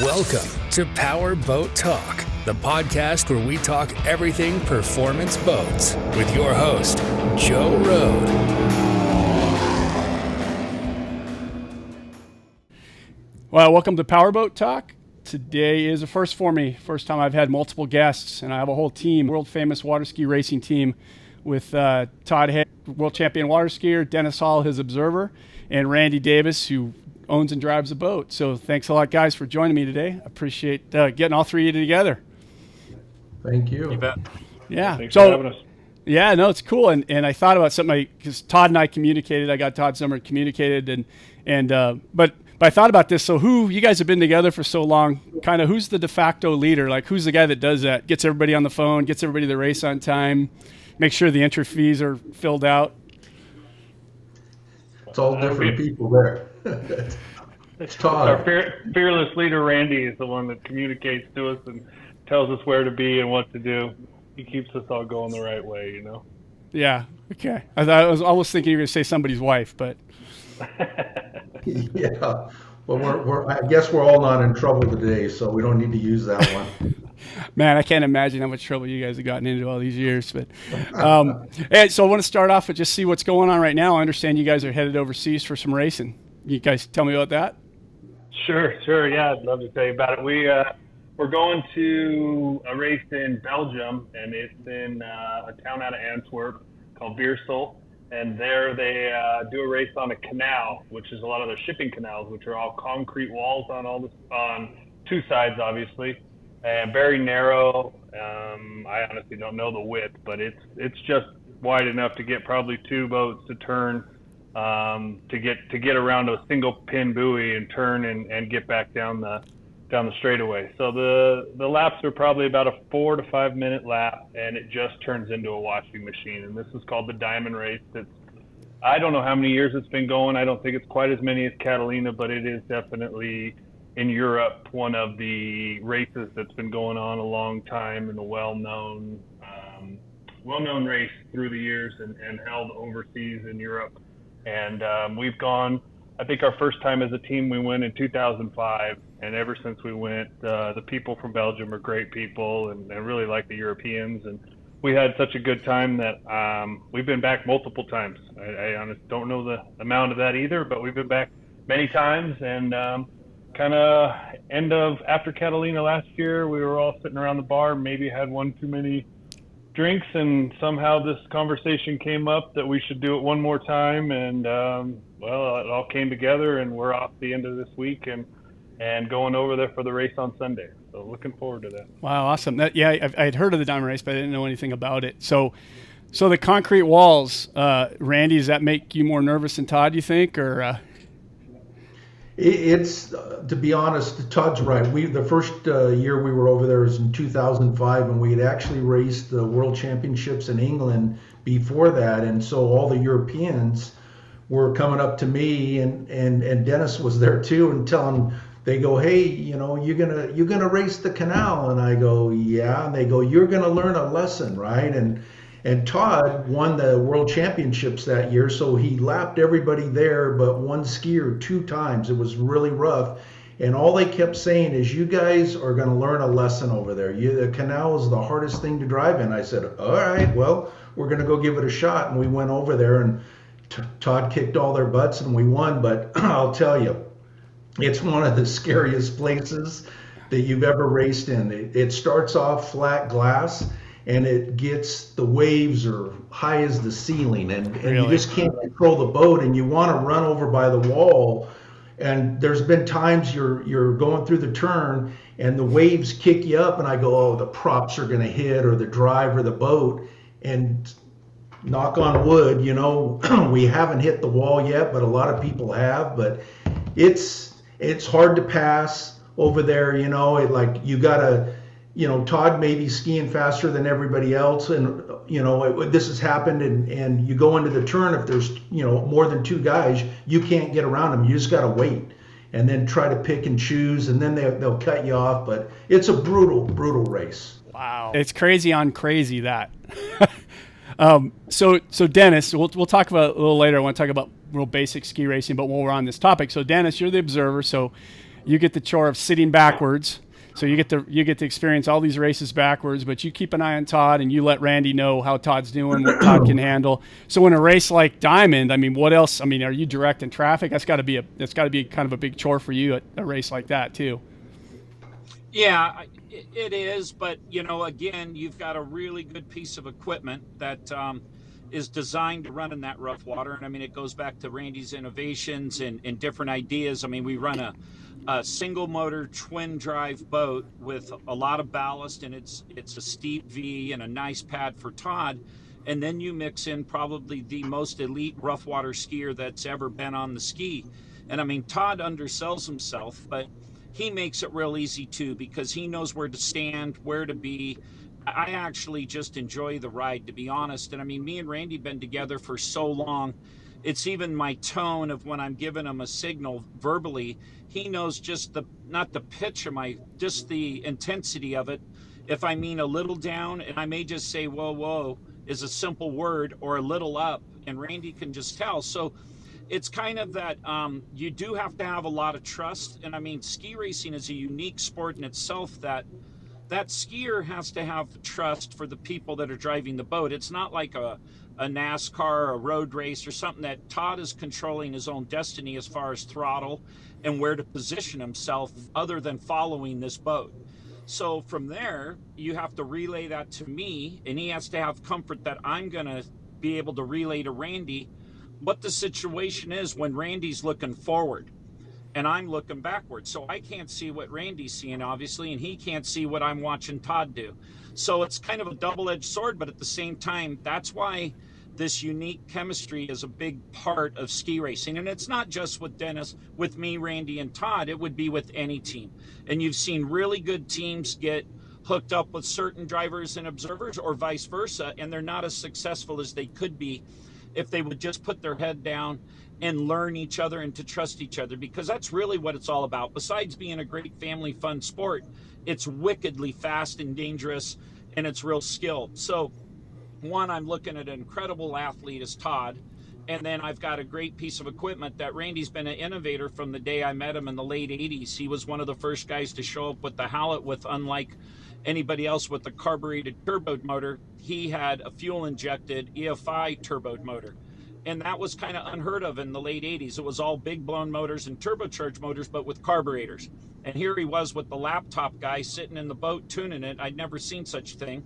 Welcome to Power Boat Talk, the podcast where we talk everything performance boats with your host, Joe Road. Well, welcome to Power Boat Talk. Today is a first for me. First time I've had multiple guests, and I have a whole team, world famous water ski racing team with Todd Haig, world champion water skier, Dennis Hall, his observer, and Randy Davis, who owns and drives a boat. So thanks a lot, guys, for joining me today. I appreciate getting all three of you together. Thank you. You bet. Yeah. Thanks for having us. Yeah, no, it's cool. And I thought about something because Todd and I communicated. I got Todd's number, communicated, but I thought about this. So you guys have been together for so long, kind of who's the de facto leader? Like who's the guy that does that? Gets everybody on the phone, gets everybody to the race on time, make sure the entry fees are filled out. It's all different people there. It's Todd. Our fearless leader, Randy, is the one that communicates to us and tells us where to be and what to do. He keeps us all going the right way, you know? Yeah. Okay. I was almost thinking you were going to say somebody's wife, but. Yeah. Well, I guess we're all not in trouble today, so we don't need to use that one. Man, I can't imagine how much trouble you guys have gotten into all these years. But hey, so I want to start off with just see what's going on right now. I understand you guys are headed overseas for some racing. You guys tell me about that? Sure. Yeah, I'd love to tell you about it. We're going to a race in Belgium, and it's in a town out of Antwerp called Beersel. And there they do a race on a canal, which is a lot of the shipping canals, which are all concrete walls on two sides, obviously, and very narrow. I honestly don't know the width, but it's just wide enough to get probably two boats to turn, to get around a single pin buoy and turn and get back down the straightaway. So the laps are probably about a 4 to 5 minute lap, and it just turns into a washing machine. And this is called the Diamond Race. I don't know how many years it's been going. I don't think it's quite as many as Catalina, but it is definitely in Europe one of the races that's been going on a long time and a well-known race through the years and held overseas in Europe. And we've gone, I think our first time as a team we went in 2005, and ever since we went, the people from Belgium are great people and really like the Europeans, and we had such a good time that we've been back multiple times. I honestly don't know the amount of that either, but we've been back many times. And kind of after Catalina last year, we were all sitting around the bar, maybe had one too many drinks, and somehow this conversation came up that we should do it one more time. And well, it all came together, and we're off the end of this week and going over there for the race on Sunday. So looking forward to that. Wow, awesome. I had heard of the Diamond Race, but I didn't know anything about it. So the concrete walls, Randy, does that make you more nervous than Todd, you think? Or It's to be honest, Todd's right. The first year we were over there was in 2005, and we had actually raced the World Championships in England before that, and so all the Europeans were coming up to me, and Dennis was there too, and telling. They go, hey, you're gonna race the canal, and I go, yeah. And they go, you're gonna learn a lesson, right? And Todd won the World Championships that year, so he lapped everybody there, but one skier 2 times. It was really rough, and all they kept saying is, you guys are gonna learn a lesson over there. The canal is the hardest thing to drive in. I said, all right, well, we're gonna go give it a shot, and we went over there, and Todd kicked all their butts, and we won. But I'll tell you. It's one of the scariest places that you've ever raced in. It starts off flat glass, and the waves are high as the ceiling, and Really? You just can't control the boat, and you want to run over by the wall. And there's been times you're going through the turn, and the waves kick you up, and I go, oh, the props are going to hit, or the drive, or the boat. And knock on wood, we haven't hit the wall yet, but a lot of people have. But it's hard to pass over there, you gotta, Todd may be skiing faster than everybody else, and this has happened, and you go into the turn, if there's more than 2 guys, you can't get around them. You just gotta wait and then try to pick and choose, and then they'll cut you off. But it's a brutal race. wow, it's crazy on crazy that. So Dennis, we'll talk about a little later. I want to talk about real basic ski racing, but while we're on this topic, so Dennis, you're the observer. So you get the chore of sitting backwards. So you get to experience all these races backwards, but you keep an eye on Todd and you let Randy know how Todd's doing, what Todd can handle. So in a race like Diamond, I mean, what else? I mean, are you directing traffic? That's got to be kind of a big chore for you at a race like that too. Yeah, it is. But, again, you've got a really good piece of equipment that is designed to run in that rough water. And I mean, it goes back to Randy's innovations and different ideas. I mean, we run a single motor twin drive boat with a lot of ballast, and it's a steep V and a nice pad for Todd. And then you mix in probably the most elite rough water skier that's ever been on the ski. And I mean, Todd undersells himself, but he makes it real easy too, because he knows where to stand, where to be. I actually just enjoy the ride, to be honest. And I mean, me and Randy have been together for so long. It's even my tone of when I'm giving him a signal verbally, he knows just not the pitch of just the intensity of it. If I mean a little down, and I may just say, whoa, whoa, is a simple word, or a little up, and Randy can just tell. So it's kind of that you do have to have a lot of trust. And I mean, ski racing is a unique sport in itself that skier has to have trust for the people that are driving the boat. It's not like a NASCAR or a road race or something that Todd is controlling his own destiny as far as throttle and where to position himself other than following this boat. So from there, you have to relay that to me, and he has to have comfort that I'm going to be able to relay to Randy what the situation is when Randy's looking forward and I'm looking backwards. So I can't see what Randy's seeing, obviously, and he can't see what I'm watching Todd do. So it's kind of a double-edged sword, but at the same time, that's why this unique chemistry is a big part of ski racing. And it's not just with Dennis, with me, Randy, and Todd. It would be with any team. And you've seen really good teams get hooked up with certain drivers and observers, or vice versa, and they're not as successful as they could be if they would just put their head down and learn each other and to trust each other, because that's really what it's all about. Besides being a great family fun sport, it's wickedly fast and dangerous, and it's real skilled. So one, I'm looking at an incredible athlete as Todd, and then I've got a great piece of equipment that Randy's been an innovator from the day I met him in the late 80s. He was one of the first guys to show up with the Hallett with, unlike anybody else with the carbureted turbo motor, he had a fuel injected EFI turbo motor. And that was kind of unheard of in the late 80s. It was all big blown motors and turbocharged motors, but with carburetors. And here he was with the laptop guy sitting in the boat tuning it. I'd never seen such a thing.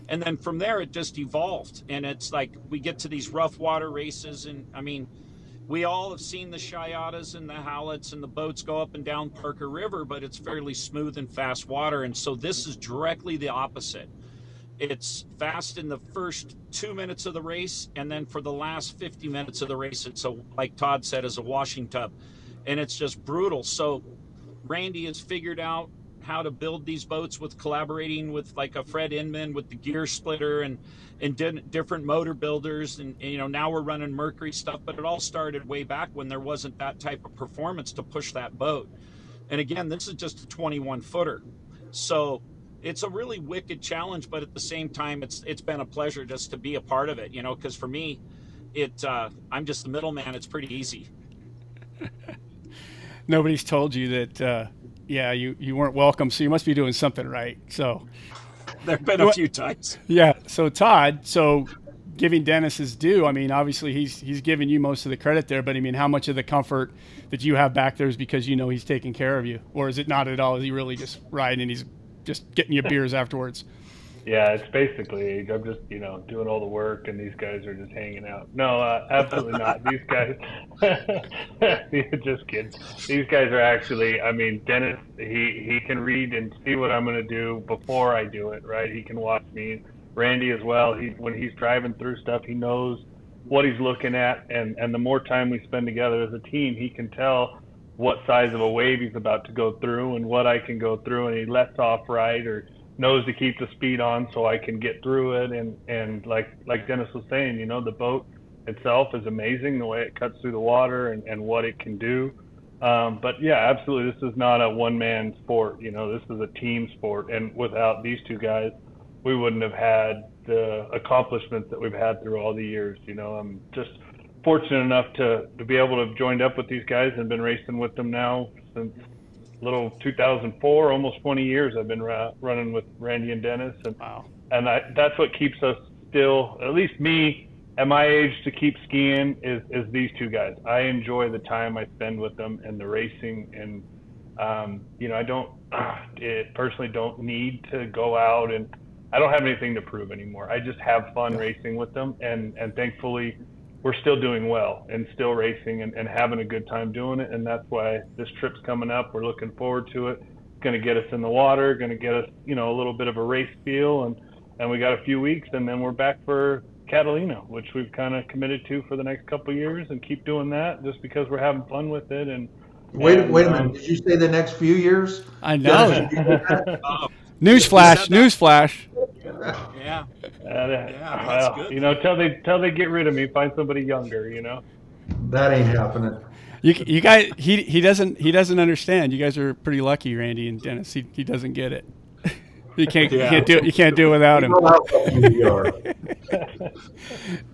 And then from there, it just evolved. And it's like we get to these rough water races. And I mean, we all have seen the Chiatas and the Halletts and the boats go up and down Parker River, but it's fairly smooth and fast water. And so this is directly the opposite. It's fast in the first 2 minutes of the race, and then for the last 50 minutes of the race, it's like Todd said, is a washing tub, and it's just brutal. So Randy has figured out how to build these boats with collaborating with like a Fred Inman with the gear splitter and different motor builders, and now we're running Mercury stuff, but it all started way back when there wasn't that type of performance to push that boat. And again, this is just a 21 footer, so it's a really wicked challenge, but at the same time, it's been a pleasure just to be a part of it, because for me, I'm just the middleman. It's pretty easy. Nobody's told you that, you weren't welcome, so you must be doing something right. So there have been a few times. Yeah. So Todd, giving Dennis his due, I mean, obviously he's giving you most of the credit there, but I mean, how much of the comfort that you have back there is because he's taking care of you, or is it not at all? Is he really just riding and he's just getting you beers afterwards? Yeah, it's basically, I'm just, doing all the work, and these guys are just hanging out. No, absolutely not. These guys, just kidding. These guys are actually, I mean, Dennis, he can read and see what I'm going to do before I do it, right? He can watch me. Randy as well. When he's driving through stuff, he knows what he's looking at, and the more time we spend together as a team, he can tell what size of a wave he's about to go through and what I can go through, and he lets off right or knows to keep the speed on so I can get through it. And like Dennis was saying, the boat itself is amazing, the way it cuts through the water and what it can do. But yeah, absolutely, this is not a one-man sport. This is a team sport, and without these two guys, we wouldn't have had the accomplishments that we've had through all the years. I'm just fortunate enough to be able to have joined up with these guys and been racing with them now since little 2004, almost 20 years I've been running with Randy and Dennis. And, wow. And that's what keeps us still, at least me at my age, to keep skiing is these two guys. I enjoy the time I spend with them and the racing. And, I personally don't need to go out, and I don't have anything to prove anymore. I just have fun racing with them. And thankfully we're still doing well and still racing and having a good time doing it. And that's why this trip's coming up. We're looking forward to it. It's going to get us in the water, going to get us, a little bit of a race feel. And we got a few weeks, and then we're back for Catalina, which we've kind of committed to for the next couple of years, and keep doing that just because we're having fun with it. And wait a minute, did you say the next few years? I know. Newsflash. Yeah. That's good. Till they get rid of me, find somebody younger. That ain't happening. You guys, he doesn't understand. You guys are pretty lucky, Randy and Dennis. He doesn't get it. You can't do it without him.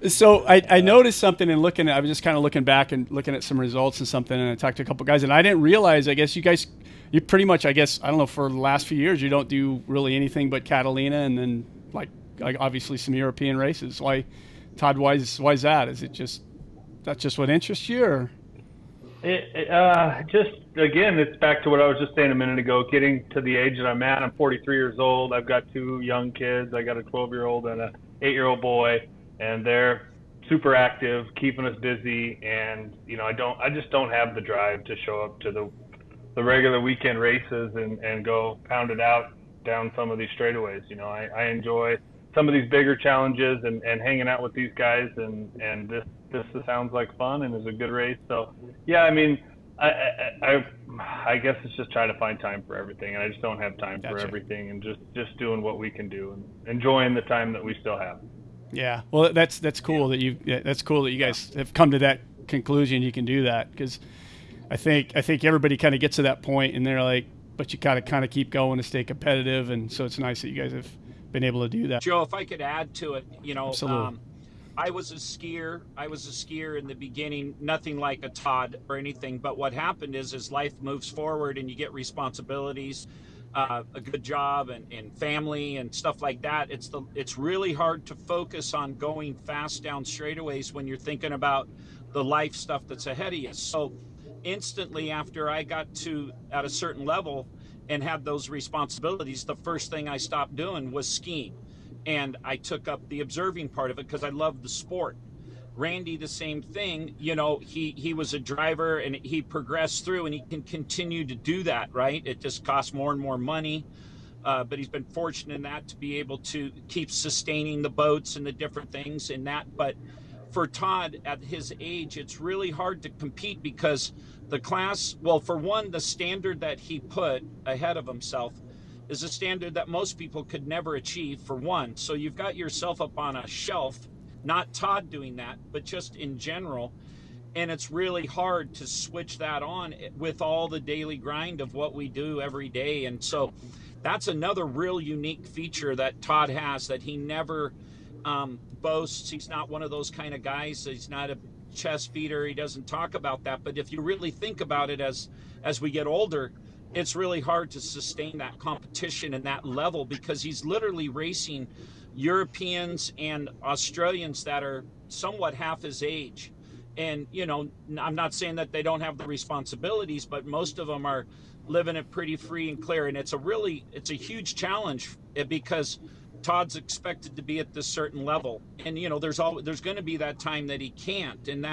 So I noticed something in looking at. I was just kind of looking back and looking at some results and something, and I talked to a couple guys, and I didn't realize. I guess you pretty much. I guess I don't know. For the last few years, you don't do really anything but Catalina, and then like obviously some European races. Why, Todd? Why is that? Is it that's just what interests you, or? Just again, it's back to what I was just saying a minute ago. Getting to the age that I'm at, I'm 43 years old. I've got two young kids. I got a 12-year-old and a 8-year-old boy, and they're super active, keeping us busy. And I just don't have the drive to show up to the regular weekend races and go pound it out down some of these straightaways. I enjoy some of these bigger challenges and hanging out with these guys, and this sounds like fun and is a good race. So yeah, I guess it's just trying to find time for everything, and I just don't have time for everything, and just doing what we can do and enjoying the time that we still have. Yeah, well, that's cool that you guys have come to that conclusion. You can do that, because I think everybody kind of gets to that point, and they're like, but you gotta kind of keep going to stay competitive, and so it's nice that you guys have been able to do that. Joe, if I could add to it, Absolutely. I was a skier in the beginning, nothing like a Todd or anything. But what happened is, as life moves forward and you get responsibilities, a good job and family and stuff like that, it's really hard to focus on going fast down straightaways when you're thinking about the life stuff that's ahead of you. So instantly after I got to at a certain level and had those responsibilities, the first thing I stopped doing was skiing. And I took up the observing part of it because I love the sport. Randy, the same thing. He was a driver, and he progressed through, and he can continue to do that, right? It just costs more and more money. But he's been fortunate in that to be able to keep sustaining the boats and the different things in that. But for Todd, at his age, it's really hard to compete because the class, well, for one, the standard that he put ahead of himself is a standard that most people could never achieve, for one. So you've got yourself up on a shelf, not Todd doing that, but just in general. And it's really hard to switch that on with all the daily grind of what we do every day. And so that's another real unique feature that Todd has that he never boasts. He's not one of those kind of guys. He's not a chest beater. He doesn't talk about that. But if you really think about it, as we get older, it's really hard to sustain that competition and that level, because he's literally racing Europeans and Australians that are somewhat half his age. And, I'm not saying that they don't have the responsibilities, but most of them are living it pretty free and clear. And it's a huge challenge, because Todd's expected to be at this certain level. And, there's going to be that time that he can't. And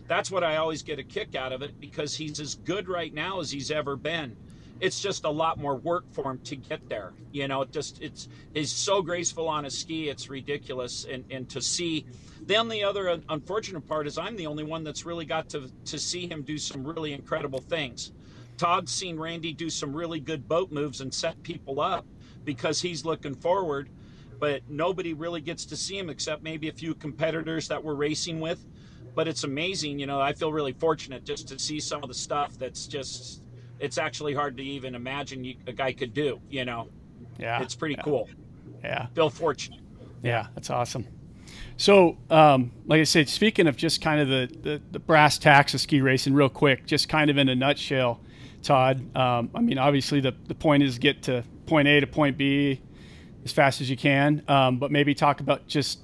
that's what I always get a kick out of it, because he's as good right now as he's ever been. It's just a lot more work for him to get there. He's so graceful on a ski. It's ridiculous. And to see, then the other unfortunate part is I'm the only one that's really got to see him do some really incredible things. Todd's seen Randy do some really good boat moves and set people up because he's looking forward, but nobody really gets to see him except maybe a few competitors that we're racing with. But it's amazing. I feel really fortunate just to see some of the stuff that's just, it's actually hard to even imagine a guy could do, Yeah. It's pretty cool. Yeah. Feel fortunate. Yeah, that's awesome. So, like I said, speaking of just kind of the brass tacks of ski racing real quick, just kind of in a nutshell, Todd. I mean, obviously the point is get to point A to point B as fast as you can, but maybe talk about just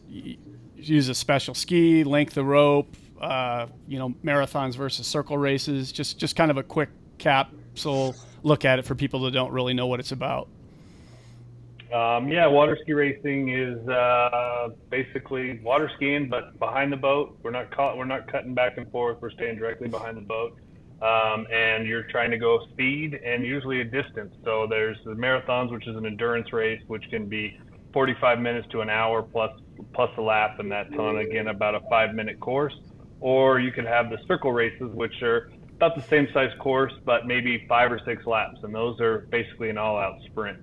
use a special ski, length of rope, marathons versus circle races, just kind of a quick capsule look at it for people that don't really know what it's about. Water ski racing is basically water skiing, but behind the boat. We're not cutting back and forth. We're staying directly behind the boat, and you're trying to go speed and usually a distance. So there's the marathons, which is an endurance race, which can be 45 minutes to an hour plus a lap, and that's on again about a 5-minute course. Or you can have the circle races, which are about the same size course, but maybe 5 or 6 laps, and those are basically an all-out sprint.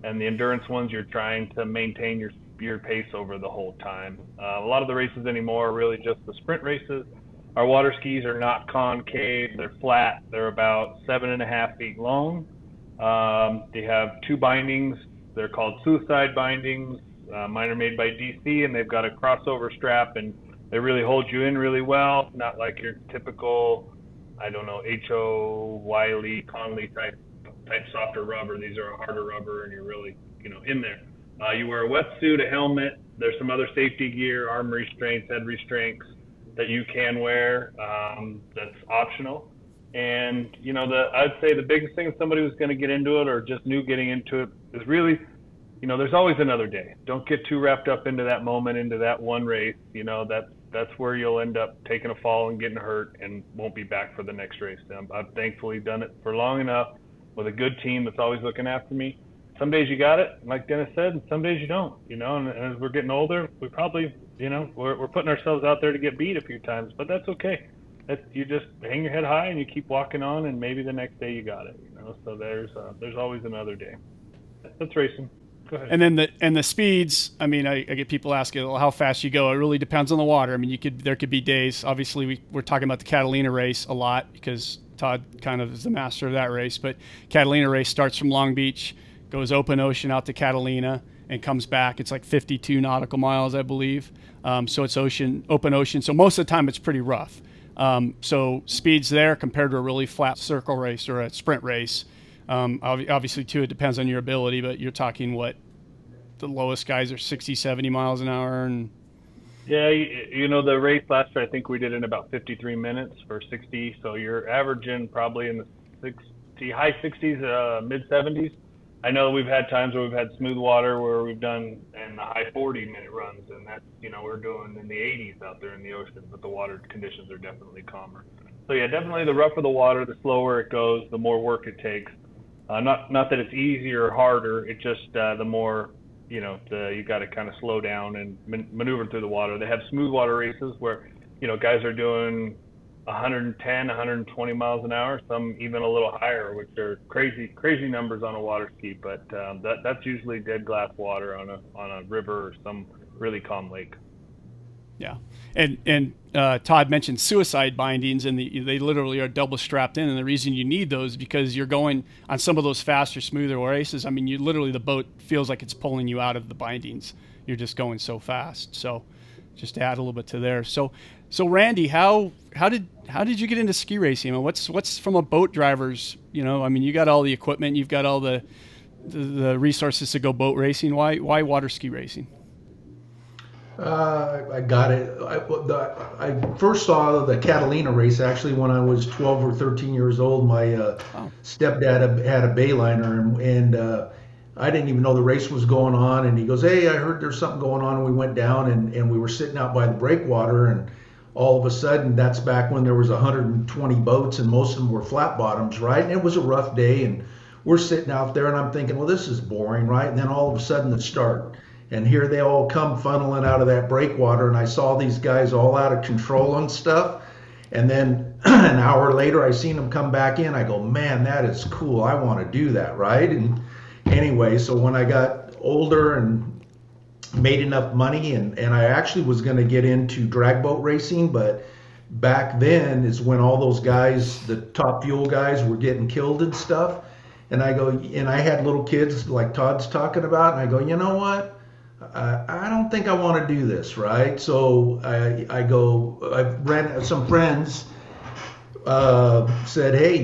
And the endurance ones, you're trying to maintain your pace over the whole time. A lot of the races anymore are really just the sprint races. Our water skis are not concave; they're flat. They're about 7.5 feet long. They have 2 bindings. They're called suicide bindings. Mine are made by DC, and they've got a crossover strap, and they really hold you in really well. Not like your typical, H.O. Wiley, Conley type softer rubber. These are a harder rubber, and you're really, in there. You wear a wetsuit, a helmet. There's some other safety gear, arm restraints, head restraints that you can wear. That's optional. And, I'd say the biggest thing if somebody was going to get into it or just new getting into it is really, there's always another day. Don't get too wrapped up into that moment, into that one race. That's where you'll end up taking a fall and getting hurt and won't be back for the next race. I've thankfully done it for long enough with a good team that's always looking after me. Some days you got it, like Dennis said, and some days you don't, and as we're getting older, we probably, we're putting ourselves out there to get beat a few times, but that's okay. You just hang your head high and you keep walking on, and maybe the next day you got it, so there's always another day. That's racing. Go ahead. And then the speeds, I mean, I get people asking, well, how fast you go. It really depends on the water. I mean, there could be days, obviously we're talking about the Catalina race a lot because Todd kind of is the master of that race, but Catalina race starts from Long Beach, goes open ocean out to Catalina, and comes back. It's like 52 nautical miles, I believe. So it's open ocean. So most of the time it's pretty rough. So speeds there compared to a really flat circle race or a sprint race. Obviously, too, it depends on your ability, but you're talking the lowest guys are 60, 70 miles an hour. And yeah, the race last year, I think we did in about 53 minutes for 60. So you're averaging probably in the high 60s, mid 70s. I know we've had times where we've had smooth water where we've done in the high 40-minute runs, and that's, we're doing in the 80s out there in the ocean, but the water conditions are definitely calmer. So yeah, definitely the rougher the water, the slower it goes, the more work it takes. Not that it's easier or harder, it just the more, you got to kind of slow down and maneuver through the water. They have smooth water races where, guys are doing 110, 120 miles an hour, some even a little higher, which are crazy numbers on a water ski. But that's usually dead glass water on a river or some really calm lake. Yeah, and Todd mentioned suicide bindings, and they literally are double strapped in. And the reason you need those is because you're going on some of those faster, smoother races. I mean, the boat feels like it's pulling you out of the bindings. You're just going so fast. So just to add a little bit to there. So Randy, how did you get into ski racing? I mean, what's from a boat driver's? You got all the equipment, you've got all the resources to go boat racing. Why water ski racing? I got it. I first saw the Catalina race actually when I was 12 or 13 years old. My stepdad had a Bayliner, and I didn't even know the race was going on. And he goes, "Hey, I heard there's something going on." And we went down, and we were sitting out by the breakwater, and all of a sudden, that's back when there was 120 boats, and most of them were flat bottoms, right? And it was a rough day, and we're sitting out there, and I'm thinking, well, this is boring, right? And then all of a sudden, the start. And here they all come funneling out of that breakwater, and I saw these guys all out of control and stuff. And then an hour later, I seen them come back in. I go, man, that is cool. I want to do that, right? And anyway, so when I got older and made enough money, and I actually was going to get into drag boat racing, but back then is when all those guys, the top fuel guys, were getting killed and stuff. And I go, and I had little kids like Todd's talking about, and I go, you know what? I don't think I want to do this, right? So I ran, some friends said, hey,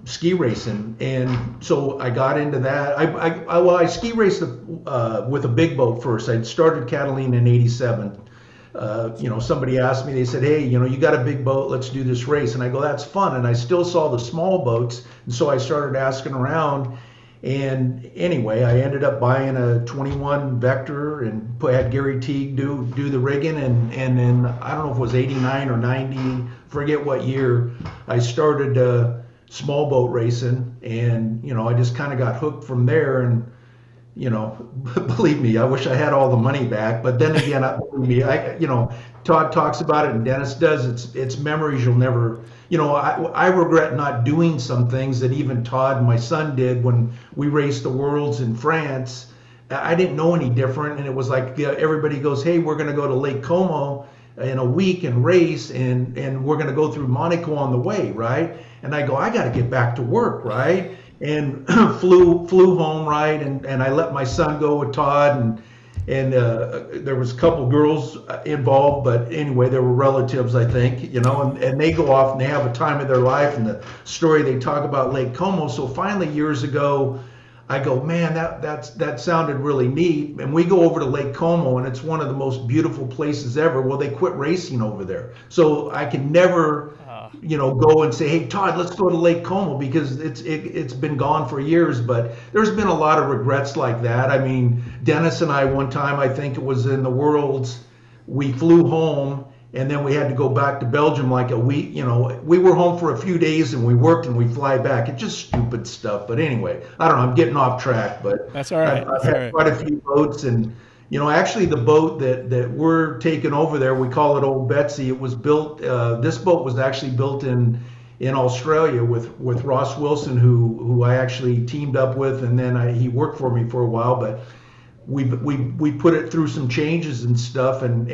ski racing, and so I got into that. I ski raced with a big boat first. I started Catalina in '87. Somebody asked me, they said, hey, you got a big boat, let's do this race. And I go, that's fun. And I still saw the small boats. And so I started asking around. And anyway, I ended up buying a 21 Vector and had Gary Teague do the rigging. And then I don't know if it was 89 or 90, forget what year, I started small boat racing. And, I just kind of got hooked from there. And, believe me, I wish I had all the money back. But then again, Todd talks about it and Dennis does. It's memories you'll never, I regret not doing some things that even Todd and my son did when we raced the Worlds in France. I didn't know any different. And it was like everybody goes, hey, we're going to go to Lake Como in a week and race. And we're going to go through Monaco on the way, right? And I go, I got to get back to work, right? And flew home, right? And I let my son go with Todd, and there was a couple girls involved, but anyway, they were relatives, I think, and they go off and they have a time of their life, and the story they talk about Lake Como. So finally, years ago, I go, man, that sounded really neat. And we go over to Lake Como, and it's one of the most beautiful places ever. Well, they quit racing over there, so I can never go and say, hey, Todd, let's go to Lake Como, because it's been gone for years. But there's been a lot of regrets like that. I mean, Dennis and I, one time, I think it was in the Worlds, we flew home and then we had to go back to Belgium like a week. We were home for a few days and we worked and we fly back. It's just stupid stuff. But anyway, I don't know, I'm getting off track, but that's all right. I've had quite a few boats, and actually the boat that we're taking over there, we call it Old Betsy. It was built, this boat was actually built in Australia with Ross Wilson, who I actually teamed up with, and then he worked for me for a while, but we put it through some changes and stuff, and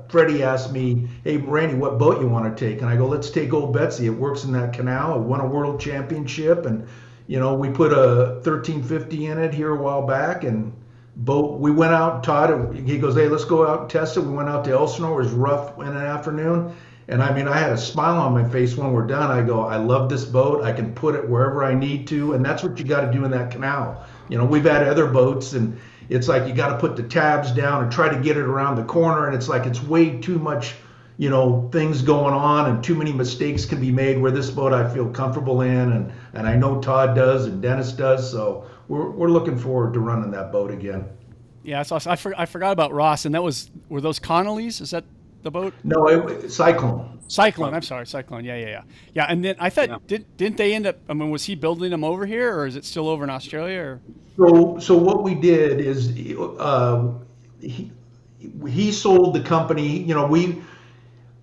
Freddie asked me, hey, Randy, what boat you want to take? And I go, let's take Old Betsy. It works in that canal. It won a world championship, and we put a 1350 in it here a while back, and we went out, Todd, he goes, hey, let's go out and test it. We went out to Elsinore. It was rough in an afternoon. And I mean, I had a smile on my face when we're done. I go, I love this boat. I can put it wherever I need to. And that's what you got to do in that canal. We've had other boats, and it's like you got to put the tabs down and try to get it around the corner. And it's like it's way too much, things going on, and too many mistakes can be made, where this boat I feel comfortable in, and I know Todd does and Dennis does, so we're looking forward to running that boat again. Yeah, it's awesome. I forgot about Ross, and were those Connolly's? Is that the boat? No, Cyclone. I'm sorry, Cyclone. Yeah. And then I thought, didn't they end up? I mean, was he building them over here, or is it still over in Australia? Or? So what we did is he sold the company.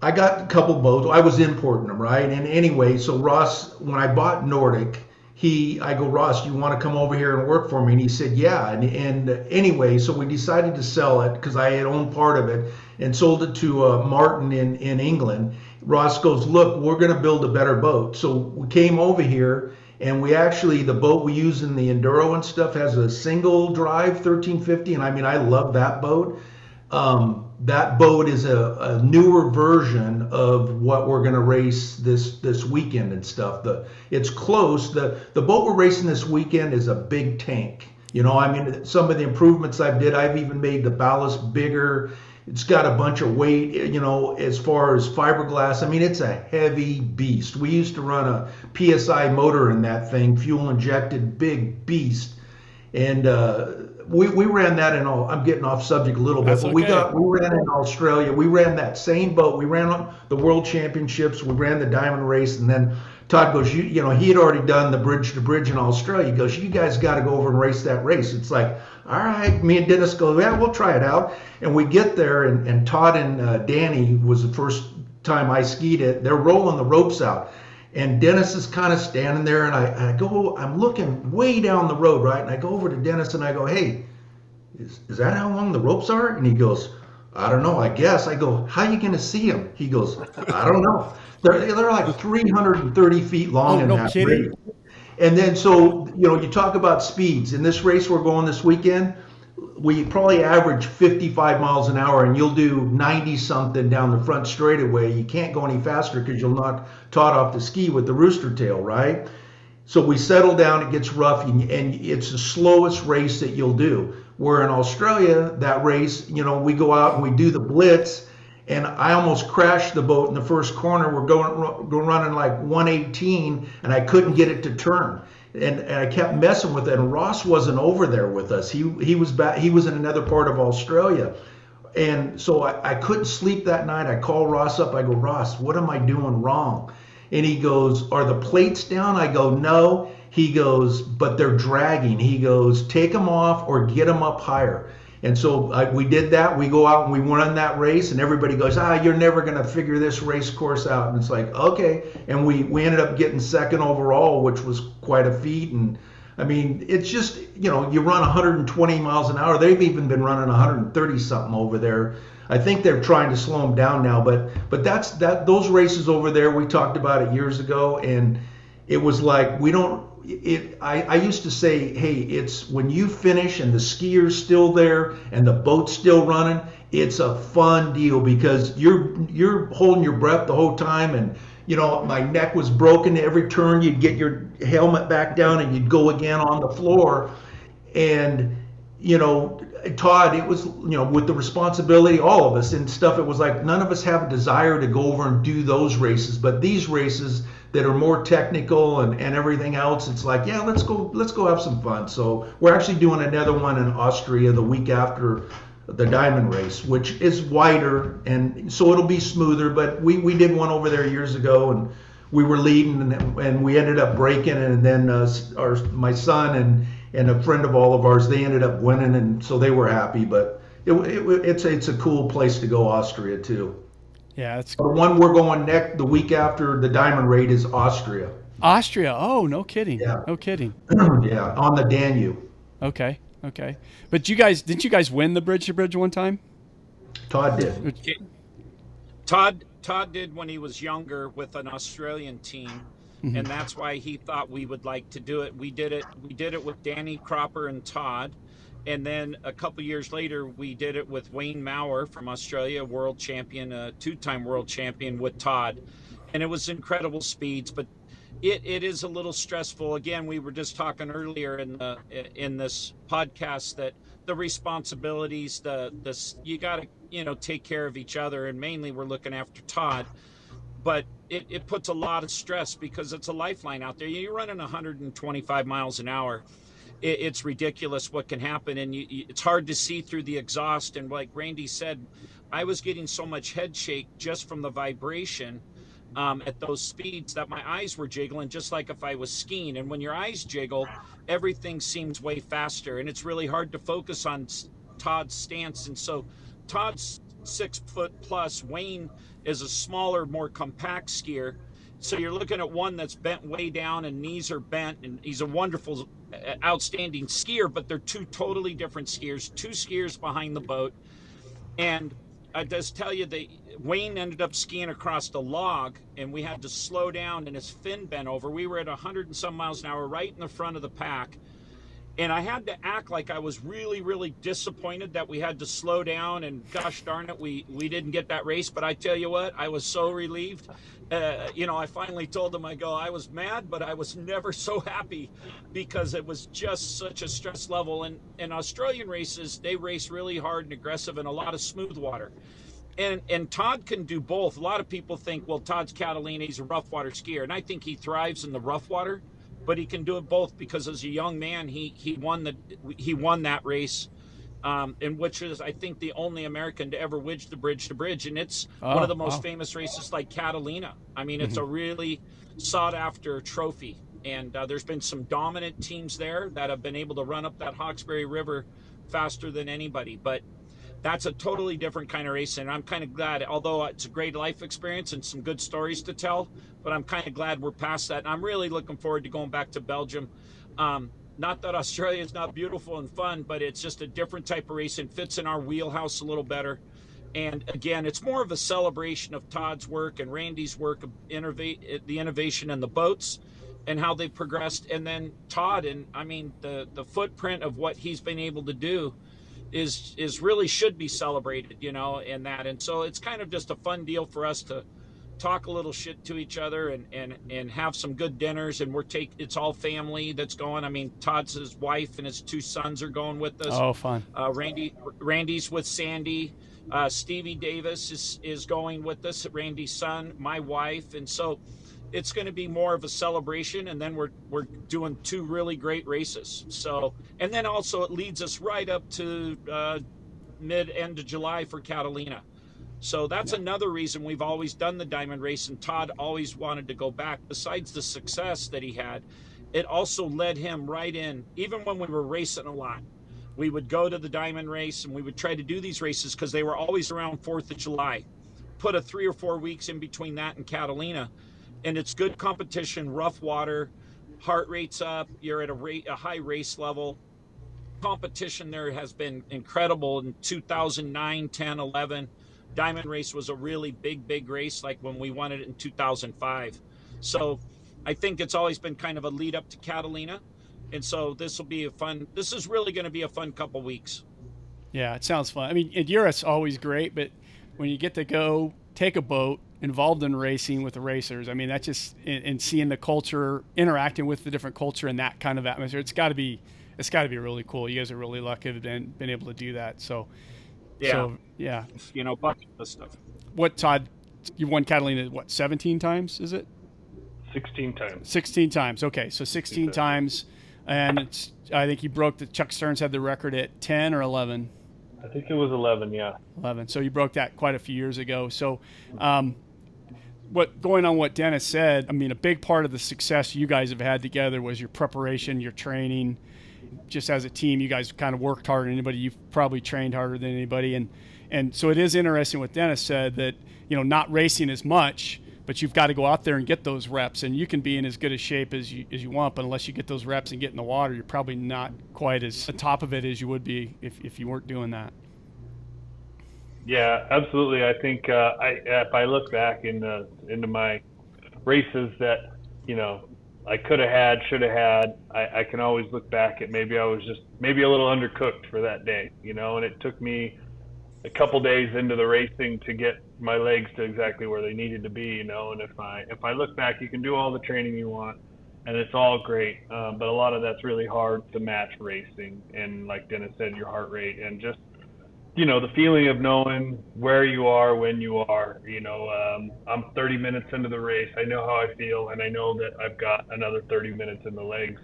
I got a couple boats. I was importing them, right? And anyway, so Ross, when I bought Nordic, I go, Ross, you want to come over here and work for me? And he said, yeah. And anyway, so we decided to sell it, because I had owned part of it, and sold it to Martin in England. Ross goes, look, we're going to build a better boat. So we came over here, and the boat we use in the Enduro and stuff has a single drive 1350. And I mean, I love that boat. That boat is a newer version of what we're going to race this weekend and stuff. It's close. The boat we're racing this weekend is a big tank. Some of the improvements I've even made the ballast bigger. It's got a bunch of weight, as far as fiberglass. I mean, it's a heavy beast. We used to run a PSI motor in that thing, fuel injected, big beast. And we ran that I'm getting off subject a little bit, but okay. we ran in Australia. We ran that same boat. We ran the World Championships. We ran the Diamond Race, and then Todd goes, he had already done the bridge to bridge in Australia. He goes, you guys got to go over and race that race. It's like, all right. Me and Dennis go, yeah, we'll try it out. And we get there, and Todd and Danny was the first time I skied it. They're rolling the ropes out. And Dennis is kind of standing there, and I'm looking way down the road, right? And I go over to Dennis and I go, hey, is that how long the ropes are? And he goes, I don't know, I guess. I go, how are you going to see them? He goes, I don't know. They're like 330 feet long in that race. And then, so, you talk about speeds. In this race we're going this weekend, we probably average 55 miles an hour, and you'll do 90 something down the front straightaway. You can't go any faster because you'll knock Todd off the ski with the rooster tail, right? So we settle down, it gets rough, and it's the slowest race that you'll do. Where in Australia, that race, we go out and we do the blitz, and I almost crashed the boat in the first corner. We're going running like 118, and I couldn't get it to turn. And I kept messing with it, and Ross wasn't over there with us. He was back. He was in another part of Australia. And so I couldn't sleep that night. I called Ross up. I go, Ross, what am I doing wrong? And he goes, are the plates down? I go, no. He goes, but they're dragging. He goes, take them off or get them up higher. And so we did that. We go out and we won that race, and everybody goes, you're never going to figure this race course out. And it's like, okay. And we ended up getting second overall, which was quite a feat. And I mean, it's just, you run 120 miles an hour. They've even been running 130 something over there. I think they're trying to slow them down now, but those races over there, we talked about it years ago, and it was like I used to say, hey, it's when you finish and the skier's still there and the boat's still running, it's a fun deal because you're holding your breath the whole time. And my neck was broken. Every turn you'd get your helmet back down and you'd go again on the floor. And Todd, it was, with the responsibility, all of us and stuff, it was like none of us have a desire to go over and do those races, but these races that are more technical and everything else, it's like, yeah, let's go have some fun. So we're actually doing another one in Austria the week after the Diamond Race, which is wider, and so it'll be smoother, but we did one over there years ago, and we were leading, and we ended up breaking, and then my son and a friend of all of ours, they ended up winning, and so they were happy. But it's a cool place to go, Austria too. Yeah, it's the one we're going the week after the Diamond Raid is Austria. Austria. Oh, no kidding. Yeah. No kidding. Yeah, on the Danube. Okay. But didn't you guys win the bridge to bridge one time? Todd did. Todd did when he was younger with an Australian team. Mm-hmm. And that's why he thought we would like to do it. We did it with Danny Cropper and Todd. And then a couple years later, we did it with Wayne Maurer from Australia, world champion, two-time world champion with Todd. And it was incredible speeds, but it is a little stressful. Again, we were just talking earlier in this podcast that the responsibilities, you got to, take care of each other. And mainly we're looking after Todd. But it puts a lot of stress because it's a lifeline out there. You're running 125 miles an hour. It's ridiculous what can happen, and it's hard to see through the exhaust. And like Randy said, I was getting so much head shake just from the vibration at those speeds that my eyes were jiggling, just like if I was skiing. And when your eyes jiggle, everything seems way faster, and it's really hard to focus on Todd's stance. And so Todd's 6 foot plus, Wayne is a smaller, more compact skier. So you're looking at one that's bent way down and knees are bent, and he's a wonderful, outstanding skier, but they're two totally different skiers, two skiers behind the boat. And I just tell you, Wayne ended up skiing across the log, and we had to slow down, and his fin bent over. We were at 100 and some miles an hour right in the front of the pack. And I had to act like I was really, really disappointed that we had to slow down, and gosh darn it, we didn't get that race. But I tell you what, I was so relieved. I finally told them, I was mad, but I was never so happy because it was just such a stress level. And in Australian races, they race really hard and aggressive and a lot of smooth water. And Todd can do both. A lot of people think, well, Todd's Catalina, he's a rough water skier. And I think he thrives in the rough water. But he can do it both because as a young man, he won that race, in which is, I think, the only American to ever wedge the bridge to bridge. And it's one of the most famous races like Catalina. I mean, it's a really sought after trophy. And there's been some dominant teams there that have been able to run up that Hawkesbury River faster than anybody. But that's a totally different kind of race, and I'm kind of glad, although it's a great life experience and some good stories to tell, but I'm kind of glad we're past that. And I'm really looking forward to going back to Belgium. Not that Australia is not beautiful and fun, but it's just a different type of race and fits in our wheelhouse a little better. And again, it's more of a celebration of Todd's work and Randy's work of the innovation in the boats and how they've progressed. And then Todd, and I mean, the footprint of what he's been able to do is really should be celebrated, you know, and so it's kind of just a fun deal for us to talk a little shit to each other and have some good dinners, and it's all family that's going. I mean, Todd's his wife and his 2 sons are going with us. Oh, fun. Randy's with Sandy. Stevie Davis is going with us, Randy's son, my wife, and so it's going to be more of a celebration, and then we're doing 2 really great races. So, and then also it leads us right up to end of July for Catalina. So that's another reason we've always done the diamond race, and Todd always wanted to go back. Besides the success that he had, it also led him right in, even when we were racing a lot. We would go to the diamond race and we would try to do these races because they were always around 4th of July. Put a 3 or 4 weeks in between that and Catalina. And it's good competition, rough water, heart rate's up, you're at a high race level. Competition there has been incredible in 2009, 10, 11. Diamond race was a really big race, like when we won it in 2005. So I think it's always been kind of a lead up to Catalina. And so this is really going to be a fun couple weeks. Yeah, it sounds fun. I mean, Europe's always great, but when you get to go take a boat involved in racing with the racers, I mean, that's just, and seeing the culture, interacting with the different culture in that kind of atmosphere, it's got to be really cool. You guys are really lucky to have been able to do that. So, yeah. You know, bucket list stuff. What, Todd, you won Catalina, 17 times, is it? 16 times. 16 times. Okay, so 16 times. And I think Chuck Stearns had the record at 10 or 11. I think it was 11, yeah. 11. So you broke that quite a few years ago. So what Dennis said, I mean, a big part of the success you guys have had together was your preparation, your training. Just as a team, you guys kind of worked harder than anybody. You've probably trained harder than anybody. And so it is interesting what Dennis said, that, you know, not racing as much, but you've got to go out there and get those reps, and you can be in as good a shape as you want, but unless you get those reps and get in the water, you're probably not quite as on top of it as you would be if you weren't doing that. Yeah, absolutely. I think if I look back into my races that, you know, I should have had, I can always look back at maybe I was just a little undercooked for that day, you know, and it took me a couple days into the racing to get my legs to exactly where they needed to be, you know. And if I look back, you can do all the training you want and it's all great, but a lot of that's really hard to match racing, and like Dennis said, your heart rate and just, you know, the feeling of knowing where you are when you are, you know. I'm 30 minutes into the race, I know how I feel, and I know that I've got another 30 minutes in the legs.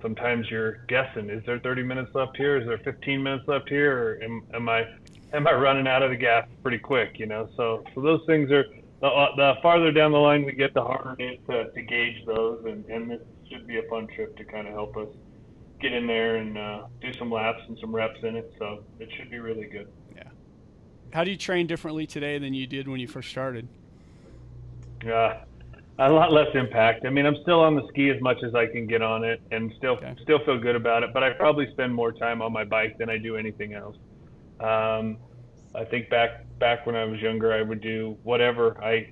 Sometimes you're guessing, is there 30 minutes left here, is there 15 minutes left here, or am I running out of the gas pretty quick, you know? So those things are, the farther down the line we get, the harder it is to gauge those, and this should be a fun trip to kind of help us get in there and do some laps and some reps in it, so it should be really good. Yeah. How do you train differently today than you did when you first started? A lot less impact. I mean, I'm still on the ski as much as I can get on it, and still feel good about it, but I probably spend more time on my bike than I do anything else. I think back when I was younger, I would do whatever I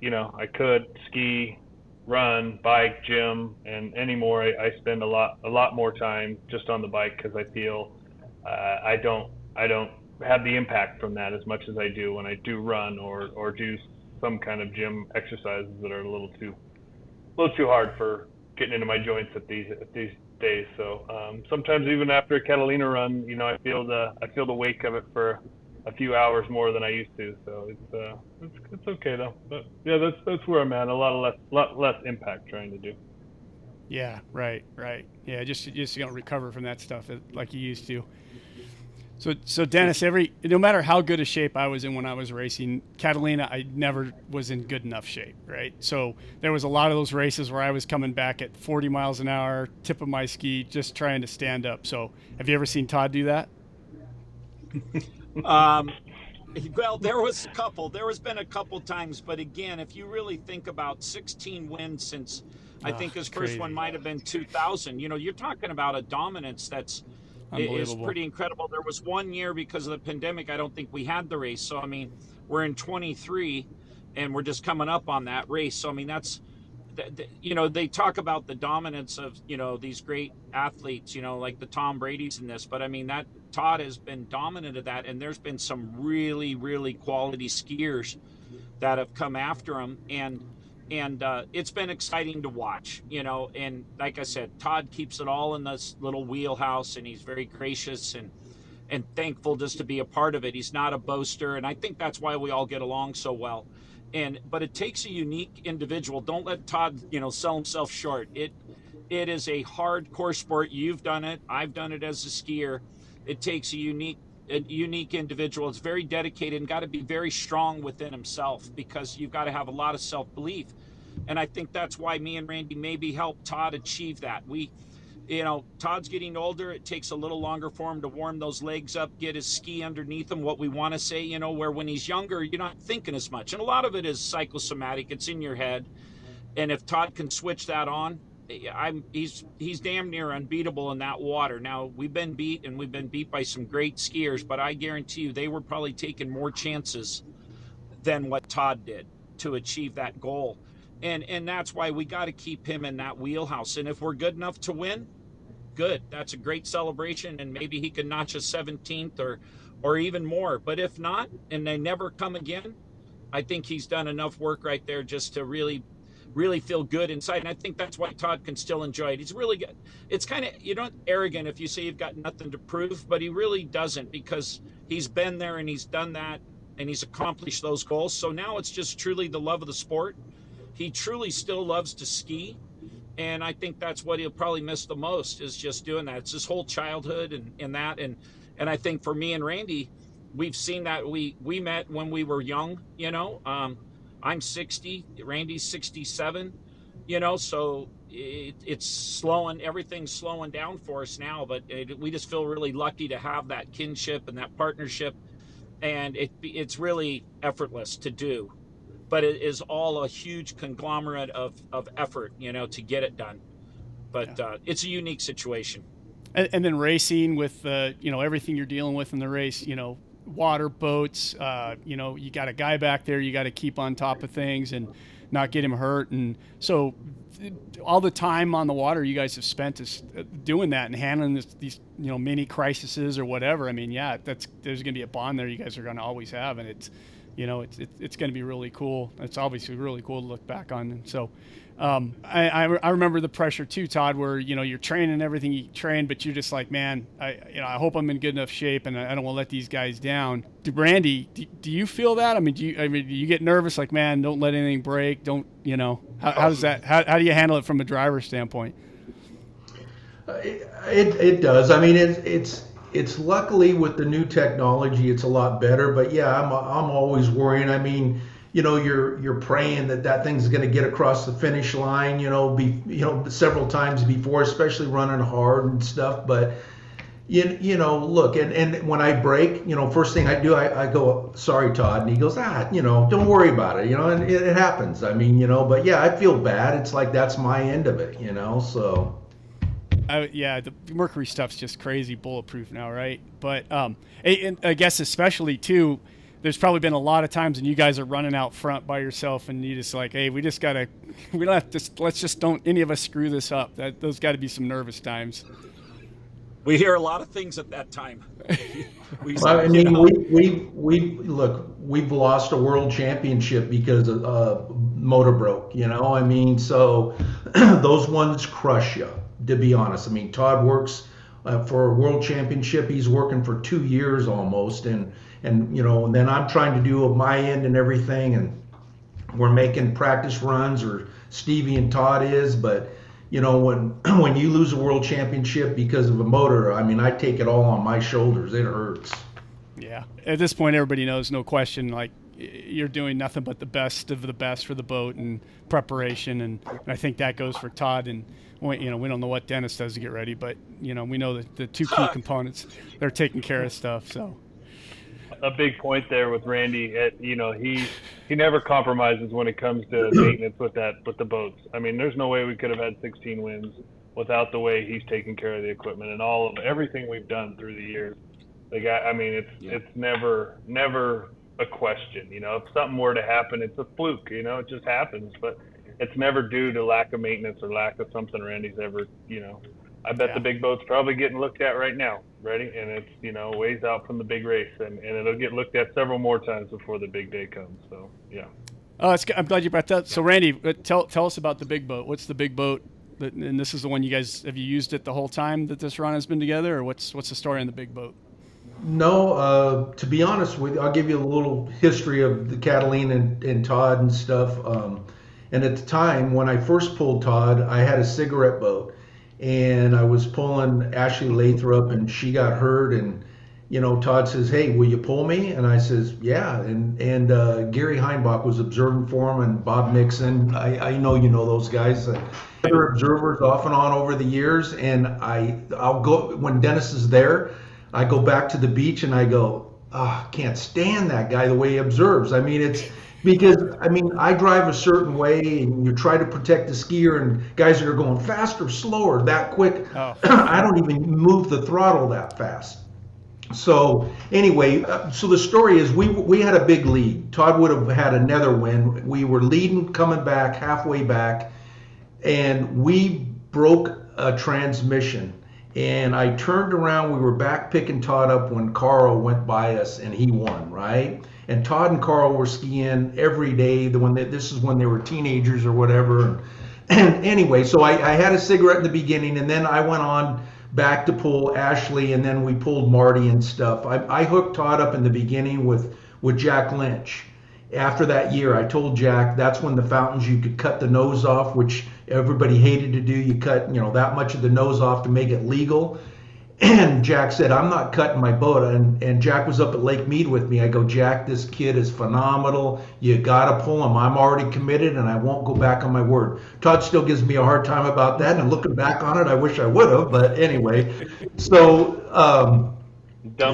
could: ski, run, bike, gym, and anymore I spend a lot more time just on the bike because I feel I don't have the impact from that as much as I do when I do run or do some kind of gym exercises that are a little too hard for getting into my joints at these days. So sometimes even after a Catalina run, you know, I feel the wake of it for a few hours more than I used to. So it's okay though. But yeah, that's where I'm at. A lot less impact trying to do. Yeah, right. Yeah, just you don't recover from that stuff like you used to. So Dennis, no matter how good a shape I was in when I was racing, Catalina, I never was in good enough shape, right? So there was a lot of those races where I was coming back at 40 miles an hour, tip of my ski, just trying to stand up. So have you ever seen Todd do that? Well, there has been a couple times, but again, if you really think about 16 wins since I think his first one might have been 2000, you know, you're talking about a dominance that's is pretty incredible. There was 1 year because of the pandemic, I don't think we had the race. So, I mean, we're in 23 and we're just coming up on that race. So, I mean, that's they talk about the dominance of, these great athletes, like the Tom Brady's in this, but I mean, that Todd has been dominant of that. And there's been some really, really quality skiers that have come after him. And it's been exciting to watch, and like I said, Todd keeps it all in this little wheelhouse, and he's very gracious and thankful just to be a part of it. He's not a boaster. And I think that's why we all get along so well. But it takes a unique individual. Don't let Todd, sell himself short. It is a hardcore sport. You've done it. I've done it as a skier. It takes a unique individual. It's very dedicated and got to be very strong within himself, because you've got to have a lot of self-belief. And I think that's why me and Randy maybe helped Todd achieve that. Todd's getting older. It takes a little longer for him to warm those legs up, get his ski underneath him, what we want to say, where when he's younger, you're not thinking as much. And a lot of it is psychosomatic. It's in your head. And if Todd can switch that on, he's damn near unbeatable in that water. Now, we've been beat by some great skiers, but I guarantee you they were probably taking more chances than what Todd did to achieve that goal. And that's why we got to keep him in that wheelhouse. And if we're good enough to win, good. That's a great celebration, and maybe he can notch a 17th or even more. But if not, and they never come again, I think he's done enough work right there just to really, really feel good inside. And I think that's why Todd can still enjoy it. He's really good. It's kind of, you're not arrogant if you say you've got nothing to prove, but he really doesn't, because he's been there and he's done that and he's accomplished those goals. So now it's just truly the love of the sport. He truly still loves to ski, and I think that's what he'll probably miss the most, is just doing that. It's his whole childhood and that, and I think for me and Randy, we've seen that. We met when we were young, I'm 60, Randy's 67, so it's slowing, everything's slowing down for us now, but we just feel really lucky to have that kinship and that partnership, and it's really effortless to do. But it is all a huge conglomerate of effort, to get it done. But it's a unique situation. And then racing with, everything you're dealing with in the race, water, boats, you got a guy back there, you got to keep on top of things and not get him hurt. And so all the time on the water you guys have spent is doing that and handling these mini crises or whatever. I mean, there's going to be a bond there you guys are going to always have. And it's going to be really cool. It's obviously really cool to look back on. And so I remember the pressure too, Todd, where, you're training everything you train, but you're just like, man, I hope I'm in good enough shape and I don't want to let these guys down. Randy, do you feel that? I mean, do you get nervous? Like, man, don't let anything break. Don't, how does that, how do you handle it from a driver's standpoint? It does. I mean, it's luckily with the new technology, it's a lot better. But yeah, I'm always worrying. I mean, you're praying that thing's going to get across the finish line, several times before, especially running hard and stuff. But look, and when I break, first thing I do, I go, sorry, Todd, and he goes, don't worry about it, and it happens. I mean, but yeah, I feel bad. It's like that's my end of it, so. The mercury stuff's just crazy bulletproof now, right? But and I guess especially too, there's probably been a lot of times when you guys are running out front by yourself and you just like, hey, we don't have to, let's just don't any of us screw this up. Those got to be some nervous times. We hear a lot of things at that time. We've lost a world championship because a motor broke, I mean, so those ones crush you. To be honest, I mean, Todd works for a world championship. He's working for 2 years almost, and then I'm trying to do my end and everything, and we're making practice runs, or Stevie and Todd is. But when you lose a world championship because of a motor, I mean, I take it all on my shoulders. It hurts. Yeah, at this point, everybody knows, no question. Like, you're doing nothing but the best of the best for the boat and preparation, and I think that goes for Todd. And we don't know what Dennis does to get ready, but we know that the two key components, they're taking care of stuff. So a big point there with Randy, he never compromises when it comes to maintenance with the boats. I mean, there's no way we could have had 16 wins without the way he's taking care of the equipment and all of everything we've done through the years. The guy, I mean, it's never a question. If something were to happen, it's a fluke. It just happens. But it's never due to lack of maintenance or lack of something Randy's ever, I bet the big boat's probably getting looked at right now, ready? And it's, ways out from the big race, and it'll get looked at several more times before the big day comes. So, yeah. Oh, I'm glad you brought that. So, Randy, tell us about the big boat. What's the big boat? And this is the one have you used it the whole time that this run has been together, or what's the story on the big boat? No, to be honest with you, I'll give you a little history of the Catalina and Todd and stuff. And at the time, when I first pulled Todd, I had a cigarette boat. And I was pulling Ashley Lathrop, and she got hurt. And, Todd says, "Hey, will you pull me?" And I says, "Yeah." And Gary Heinbach was observing for him, and Bob Nixon. I know those guys. Other observers off and on over the years. And I'll go when Dennis is there. I go back to the beach and I go, can't stand that guy the way he observes. I mean, it's because, I drive a certain way and you try to protect the skier, and guys that are going faster, slower, that quick. Oh. I don't even move the throttle that fast. So anyway, so the story is we had a big lead. Todd would have had another win. We were leading, coming back, halfway back, and we broke a transmission. And I turned around, we were back picking Todd up when Carl went by us and he won, right? And Todd and Carl were skiing every day. This is when they were teenagers or whatever. And anyway, so I had a cigarette in the beginning, and then I went on back to pull Ashley, and then we pulled Marty and stuff. I hooked Todd up in the beginning with Jack Lynch. After that year, I told Jack that's when the fountains, you could cut the nose off, which everybody hated to do. You cut, that much of the nose off to make it legal. And Jack said, "I'm not cutting my boat." And Jack was up at Lake Mead with me. I go, "Jack, this kid is phenomenal. You got to pull him. I'm already committed, and I won't go back on my word." Todd still gives me a hard time about that. And looking back on it, I wish I would have. But anyway, so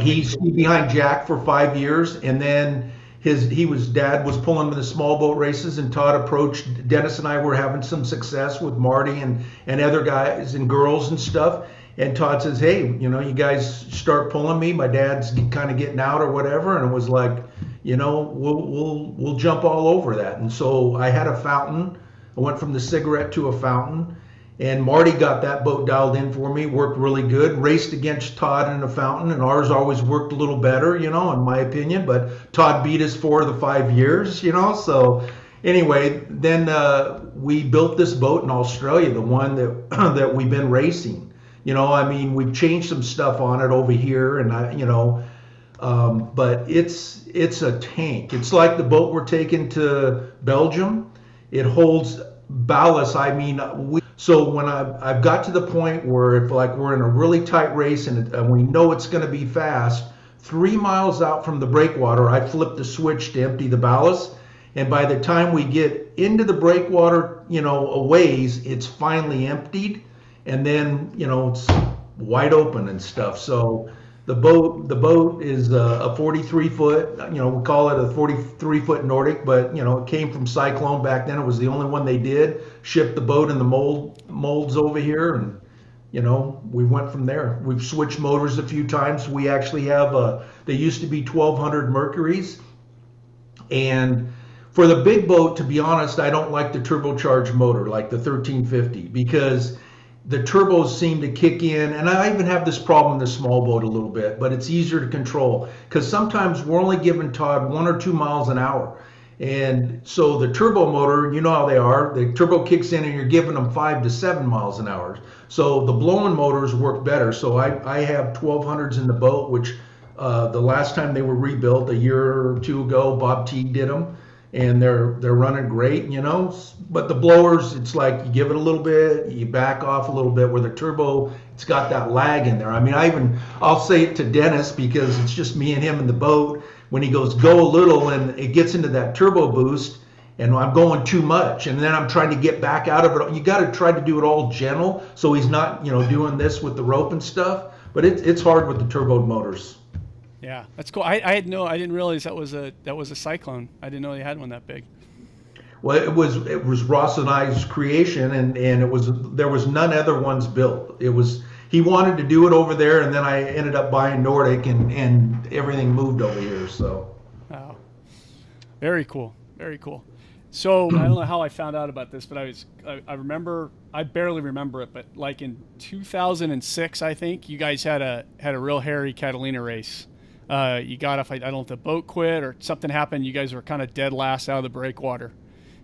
he's behind Jack for 5 years. And then dad was pulling him in the small boat races, and Todd approached Dennis, and I were having some success with Marty and other guys and girls and stuff. And Todd says, "Hey, you guys start pulling me. My dad's kind of getting out or whatever." And it was like, we'll jump all over that. And so I had a fountain. I went from the cigarette to a fountain, and Marty got that boat dialed in for me. Worked really good. Raced against Todd in a fountain, and ours always worked a little better, in my opinion. But Todd beat us 4 of the 5 years, So anyway, then we built this boat in Australia, the one that we've been racing. We've changed some stuff on it over here, and but it's a tank. It's like the boat we're taking to Belgium. It holds ballast. So when I've got to the point where if we're in a really tight race and we know it's going to be fast, 3 miles out from the breakwater, I flip the switch to empty the ballast. And by the time we get into the breakwater, a ways, it's finally emptied. And then, it's wide open and stuff. So the boat is a 43 foot, we call it a 43 foot Nordic, but, it came from Cyclone back then. It was the only one they did. Shipped the boat in the molds over here. And, we went from there. We've switched motors a few times. We actually have, they used to be 1200 Mercuries. And for the big boat, to be honest, I don't like the turbocharged motor, like the 1350, because the turbos seem to kick in, and I even have this problem in the small boat a little bit, but it's easier to control because sometimes we're only giving Todd 1 or 2 miles an hour. And so the turbo motor, you know how they are, the turbo kicks in and you're giving them 5 to 7 miles an hour. So the blowing motors work better. So I have 1200s in the boat, which the last time they were rebuilt a year or 2 ago, Bob Teague did them. And they're running great, but the blowers, it's like you give it a little bit, you back off a little bit, where the turbo, it's got that lag in there. I'll say it to Dennis because it's just me and him in the boat. When he goes, go a little, and it gets into that turbo boost, and I'm going too much, and then I'm trying to get back out of it. You got to try to do it all gentle, so he's not, doing this with the rope and stuff, but it's hard with the turbo motors. Yeah, that's cool. I didn't realize that was a Cyclone. I didn't know they had one that big. Well, it was Ross and I's creation, and there was none other ones built. He wanted to do it over there, and then I ended up buying Nordic, and everything moved over here. So. Wow, very cool, very cool. So I don't know how I found out about this, but I barely remember it, but like in 2006, I think you guys had a real hairy Catalina race. You got off, I don't know if the boat quit or something happened. You guys were kind of dead last out of the breakwater.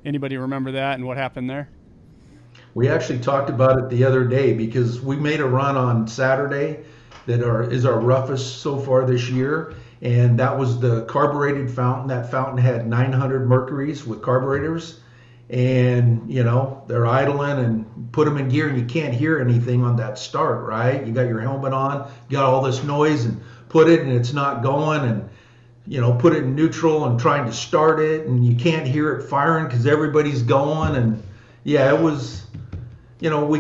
Anybody remember that and what happened there? We actually talked about it the other day because we made a run on Saturday that is our roughest so far this year. And that was the carbureted fountain. That fountain had 900 mercuries with carburetors. And, you know, they're idling and put them in gear and you can't hear anything on that start, right? You got your helmet on, you got all this noise and put it and it's not going, and, you know, put it in neutral and trying to start it and you can't hear it firing because everybody's going. And yeah, it was, you know,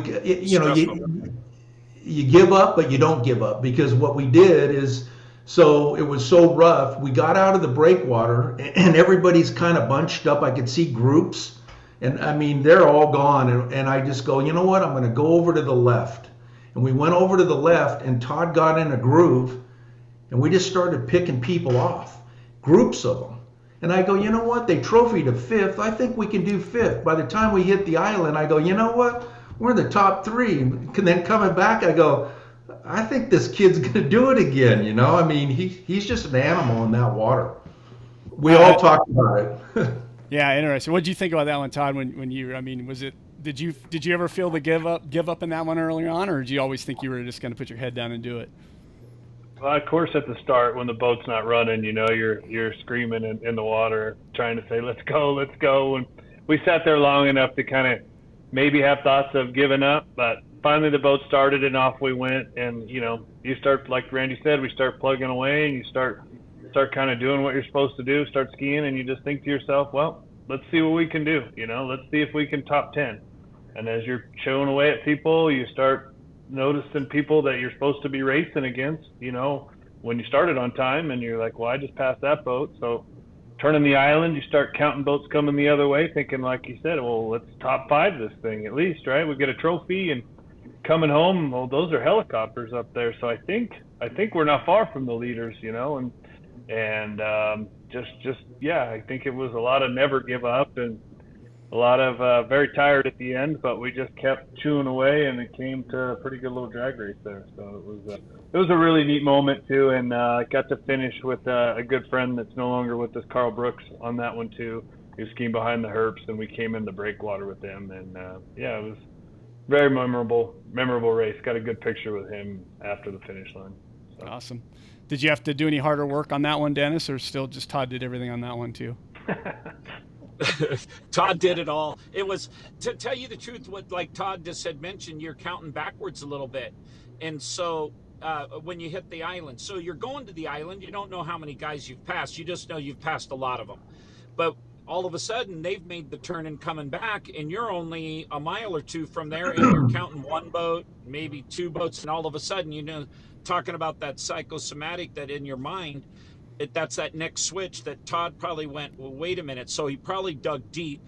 you give up, but you don't give up, because what we did is, so it was so rough, we got out of the breakwater and everybody's kind of bunched up. I could see groups, and I mean, they're all gone. And I just go, you know what, I'm going to go over to the left. And we went over to the left and Todd got in a groove and we just started picking people off, groups of them. And I go, you know what, they trophied a fifth. I think we can do fifth. By the time we hit the island, I go, you know what, we're in the top three. And then coming back, I go, I think this kid's going to do it again. You know, I mean, he's just an animal in that water. We all talked about it. Yeah, interesting. What did you think about that one, Todd? When you, I mean, was it? Did you ever feel the give up in that one early on, or did you always think you were just going to put your head down and do it? Well, of course, at the start, when the boat's not running, you know, you're screaming in the water, trying to say, let's go. And we sat there long enough to kind of maybe have thoughts of giving up, but finally the boat started and off we went. And, you know, you start, like Randy said, we start plugging away and you start kind of doing what you're supposed to do, start skiing, and you just think to yourself, well, let's see what we can do. You know, let's see if we can top 10. And as you're chewing away at people, you start noticing people that you're supposed to be racing against, you know, when you started on time, and you're like, well, I just passed that boat. So turning the island, you start counting boats coming the other way, thinking, like you said, well, let's top 5 this thing at least, right? We get a trophy, and coming home, well, those are helicopters up there. So I think we're not far from the leaders, you know, and just yeah, I think it was a lot of never give up and a lot of very tired at the end, but we just kept chewing away, and it came to a pretty good little drag race there. So it was a really neat moment too, and I got to finish with a good friend that's no longer with us, Carl Brooks, on that one too. He was skiing behind the herps, and we came in the breakwater with them, and yeah, it was very memorable race. Got a good picture with him after the finish line. So. Awesome. Did you have to do any harder work on that one, Dennis, or still just Todd did everything on that one too? Todd did it all. It was, to tell you the truth, what like Todd just had mentioned, you're counting backwards a little bit. And so when you hit the island, so you're going to the island, you don't know how many guys you've passed. You just know you've passed a lot of them. But all of a sudden, they've made the turn and coming back, and you're only a mile or two from there, and you're counting one boat, maybe 2 boats, and all of a sudden, you know, talking about that psychosomatic that in your mind, that's that next switch that Todd probably went, well, wait a minute. So he probably dug deep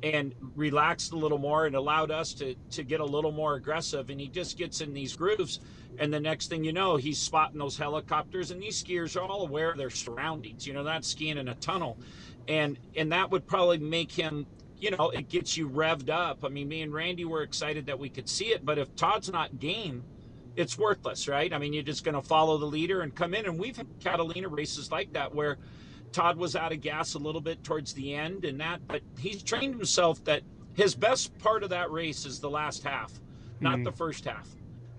and relaxed a little more and allowed us to get a little more aggressive. And he just gets in these grooves. And the next thing you know, he's spotting those helicopters, and these skiers are all aware of their surroundings. You know, not skiing in a tunnel. And that would probably make him, you know, it gets you revved up. I mean, me and Randy were excited that we could see it, but if Todd's not game, it's worthless, right? I mean, you're just going to follow the leader and come in. And we've had Catalina races like that where Todd was out of gas a little bit towards the end and that, but he's trained himself that his best part of that race is the last half, not the first half.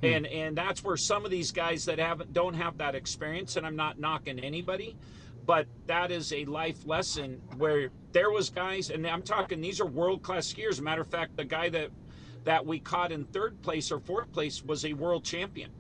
And that's where some of these guys that don't have that experience, and I'm not knocking anybody, but that is a life lesson where there was guys, and I'm talking, these are world-class skiers. As a matter of fact, the guy that we caught in 3rd place or 4th place was a world champion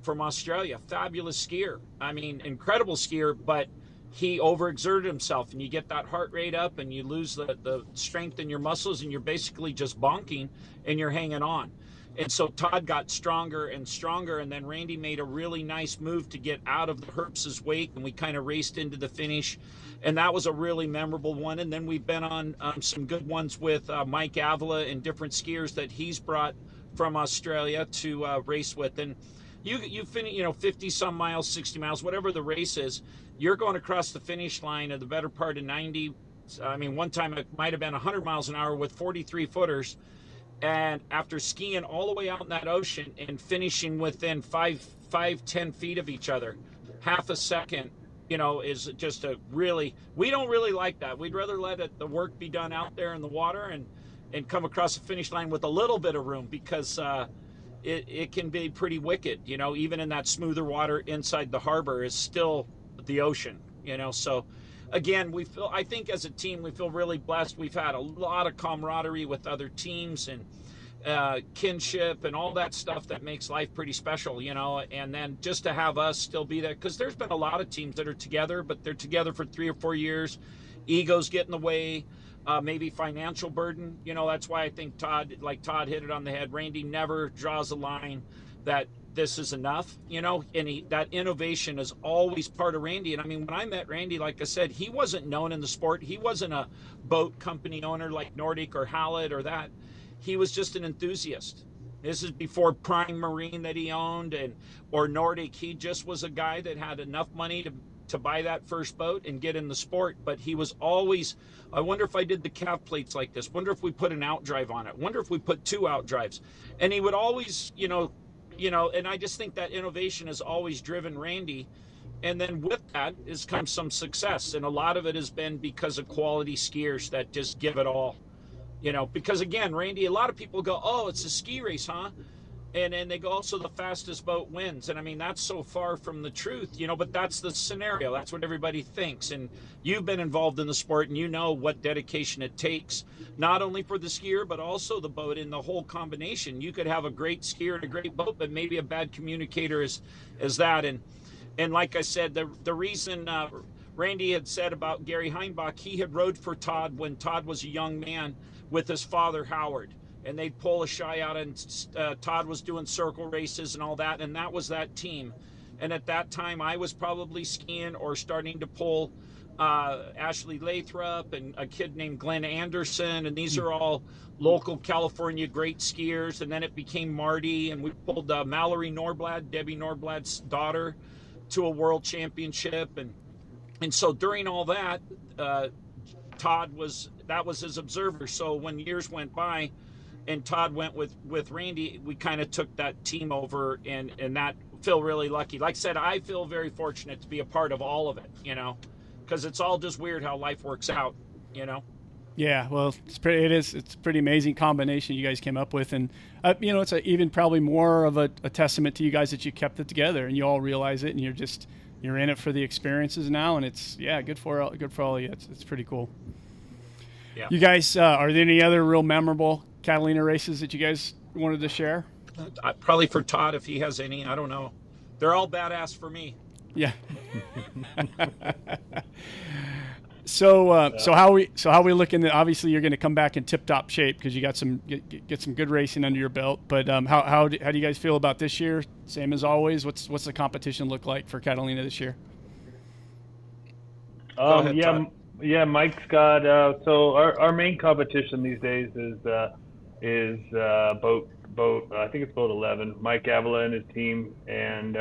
from Australia. Fabulous skier. I mean, incredible skier, but he overexerted himself, and you get that heart rate up and you lose the strength in your muscles, and you're basically just bonking and you're hanging on. And so Todd got stronger and stronger, and then Randy made a really nice move to get out of the Herps' wake, and we kind of raced into the finish. And that was a really memorable one. And then we've been on some good ones with Mike Avila and different skiers that he's brought from Australia to race with. And you finish, you know, 50 some miles, 60 miles, whatever the race is, you're going across the finish line at the better part of 90 I mean, one time it might have been 100 miles an hour with 43 footers. And after skiing all the way out in that ocean and finishing within 10 feet of each other, half a second, is just we don't really like that. We'd rather let the work be done out there in the water and come across the finish line with a little bit of room, because it can be pretty wicked, even in that smoother water inside the harbor is still the ocean, so again, I think as a team, we feel really blessed. We've had a lot of camaraderie with other teams and kinship and all that stuff that makes life pretty special, and then just to have us still be there, because there's been a lot of teams that are together, but they're together for 3 or 4 years. Egos get in the way, maybe financial burden. That's why I think Todd hit it on the head. Randy never draws a line that this is enough, and that innovation is always part of Randy. And I mean, when I met Randy, like I said, he wasn't known in the sport. He wasn't a boat company owner like Nordic or Hallett or that. He was just an enthusiast. This is before Prime Marine that he owned or Nordic. He just was a guy that had enough money to buy that first boat and get in the sport. But he was always, I wonder if I did the calf plates like this. Wonder if we put an outdrive on it. Wonder if we put 2 outdrives. And he would always, and I just think that innovation has always driven Randy. And then with that has come some success. And a lot of it has been because of quality skiers that just give it all. Because again, Randy, a lot of people go, oh, it's a ski race, huh? And then they go, also the fastest boat wins. And I mean, that's so far from the truth, but that's the scenario. That's what everybody thinks. And you've been involved in the sport and you know what dedication it takes, not only for the skier, but also the boat and the whole combination. You could have a great skier and a great boat, but maybe a bad communicator is that. And like I said, the reason Randy had said about Gary Heinbach, he had rode for Todd when Todd was a young man with his father, Howard. And they'd pull a shy out, and Todd was doing circle races and all that, and that was that team. And at that time, I was probably skiing or starting to pull Ashley Lathrop and a kid named Glenn Anderson, and these are all local California great skiers. And then it became Marty, and we pulled Mallory Norblad, Debbie Norblad's daughter, to a world championship. And so during all that, Todd was his observer. So when years went by, and Todd went with Randy, we kind of took that team over, and that feel really lucky. Like I said, I feel very fortunate to be a part of all of it, because it's all just weird how life works out, Yeah, well, it's a pretty amazing combination you guys came up with, and it's even probably more of a testament to you guys that you kept it together and you all realize it, and you're in it for the experiences now, and it's good for all of you. It's pretty cool. Yeah. You guys, are there any other real memorable Catalina races that you guys wanted to share? Probably for Todd, if he has any. I don't know. They're all badass for me. Yeah. So how we looking? Obviously, you're going to come back in tip-top shape because you got get some good racing under your belt. But how do you guys feel about this year? Same as always. What's the competition look like for Catalina this year? Go ahead, Todd. Yeah, Mike's got so our main competition these days is boat. I think it's boat 11. Mike Avila and his team, and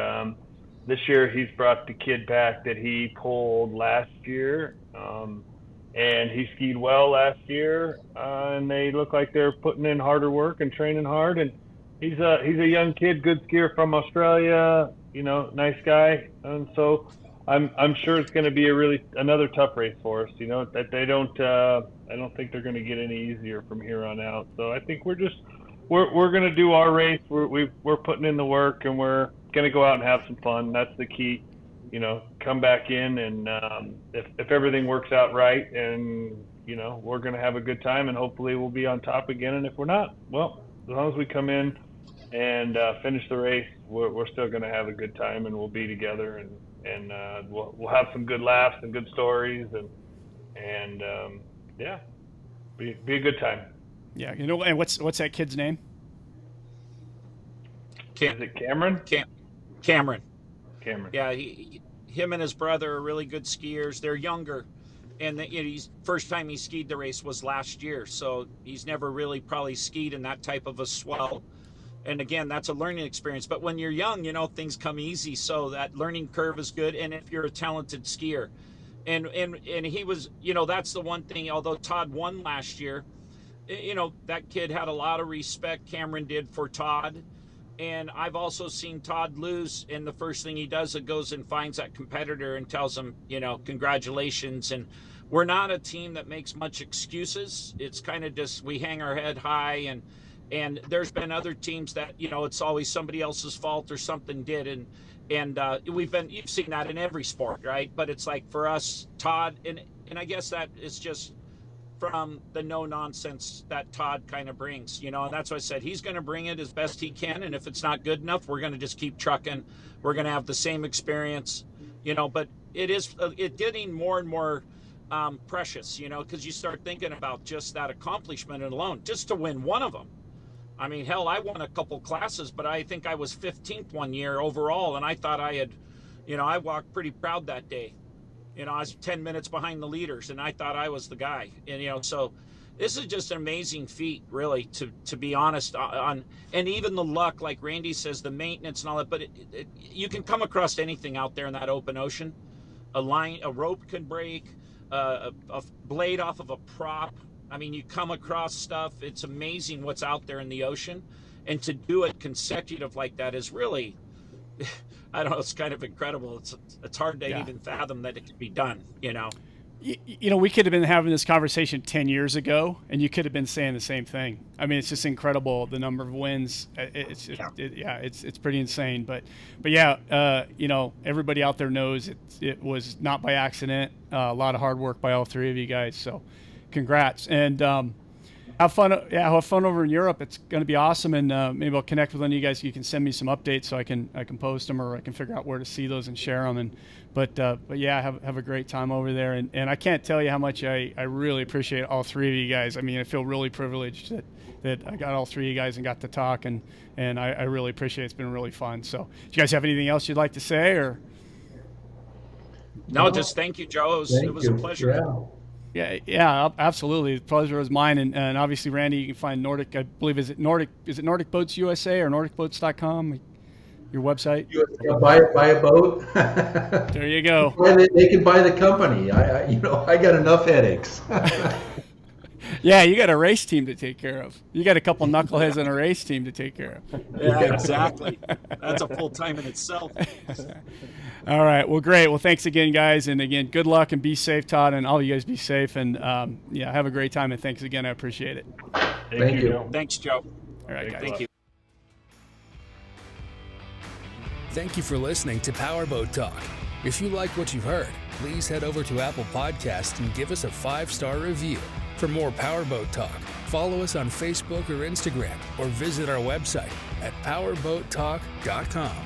this year he's brought the kid back that he pulled last year, and he skied well last year, and they look like they're putting in harder work and training hard. And he's a young kid, good skier from Australia, nice guy, and so. I'm sure it's going to be another tough race for us. That they don't. I don't think they're going to get any easier from here on out. So I think we're going to do our race. We're putting in the work, and we're going to go out and have some fun. That's the key. Come back in, and if everything works out right, and we're going to have a good time, and hopefully we'll be on top again. And if we're not, well, as long as we come in and finish the race, we're still going to have a good time, and we'll be together, and we'll have some good laughs and good stories, and be a good time. Yeah, and what's that kid's name? Is it Cameron? Cameron. Yeah, him and his brother are really good skiers. They're younger, and he's first time he skied the race was last year, so he's never really probably skied in that type of a swell. And again, that's a learning experience. But when you're young, things come easy. So that learning curve is good. And if you're a talented skier, And he was, that's the one thing, although Todd won last year, that kid had a lot of respect, Cameron did, for Todd. And I've also seen Todd lose, and the first thing he does is goes and finds that competitor and tells him, congratulations. And we're not a team that makes much excuses. It's kind of just we hang our head high, and there's been other teams that, it's always somebody else's fault or something did. And you've seen that in every sport, right? But it's like for us, Todd, and I guess that is just from the no nonsense that Todd kind of brings, and that's why I said he's going to bring it as best he can. And if it's not good enough, we're going to just keep trucking. We're going to have the same experience, but it's getting more and more precious, because you start thinking about just that accomplishment alone, just to win one of them. I mean, hell, I won a couple classes, but I think I was 15th one year overall. And I thought I had, I walked pretty proud that day. I was 10 minutes behind the leaders, and I thought I was the guy. And, so this is just an amazing feat, really, to be honest, and even the luck, like Randy says, the maintenance and all that. But you can come across anything out there in that open ocean. A rope can break, a blade off of a prop. I mean, you come across stuff. It's amazing what's out there in the ocean. And to do it consecutive like that is really, I don't know, it's kind of incredible. It's hard to even fathom that it could be done, We could have been having this conversation 10 years ago, and you could have been saying the same thing. I mean, it's just incredible, the number of wins. It's pretty insane. But yeah, everybody out there knows it was not by accident. A lot of hard work by all three of you guys. So congrats. And have fun over in Europe. It's going to be awesome, and maybe I'll connect with one of you guys. You can send me some updates so I can post them, or I can figure out where to see those and share them. But yeah, have a great time over there. And I can't tell you how much I really appreciate all three of you guys. I mean, I feel really privileged that I got all three of you guys and got to talk, and I really appreciate it. It's been really fun. So, do you guys have anything else you'd like to say, or? No, just thank you, Joe. It was a pleasure. Yeah, absolutely. The pleasure was mine. And obviously, Randy, you can find Nordic, I believe, is it Nordic Boats USA or NordicBoats.com, your website? Buy a boat. There you go. They can buy the company. I got enough headaches. Yeah, you got a race team to take care of. You got a couple knuckleheads on a race team to take care of. Yeah, exactly. That's a full time in itself. All right. Well, great. Well, thanks again, guys. And again, good luck and be safe, Todd, and all of you guys be safe. And have a great time. And thanks again. I appreciate it. Thank you. Joe. Thanks, Joe. All right, guys. Thank you. Thank you for listening to Powerboat Talk. If you like what you've heard, please head over to Apple Podcasts and give us a 5-star review. For more Powerboat Talk, follow us on Facebook or Instagram, or visit our website at powerboattalk.com.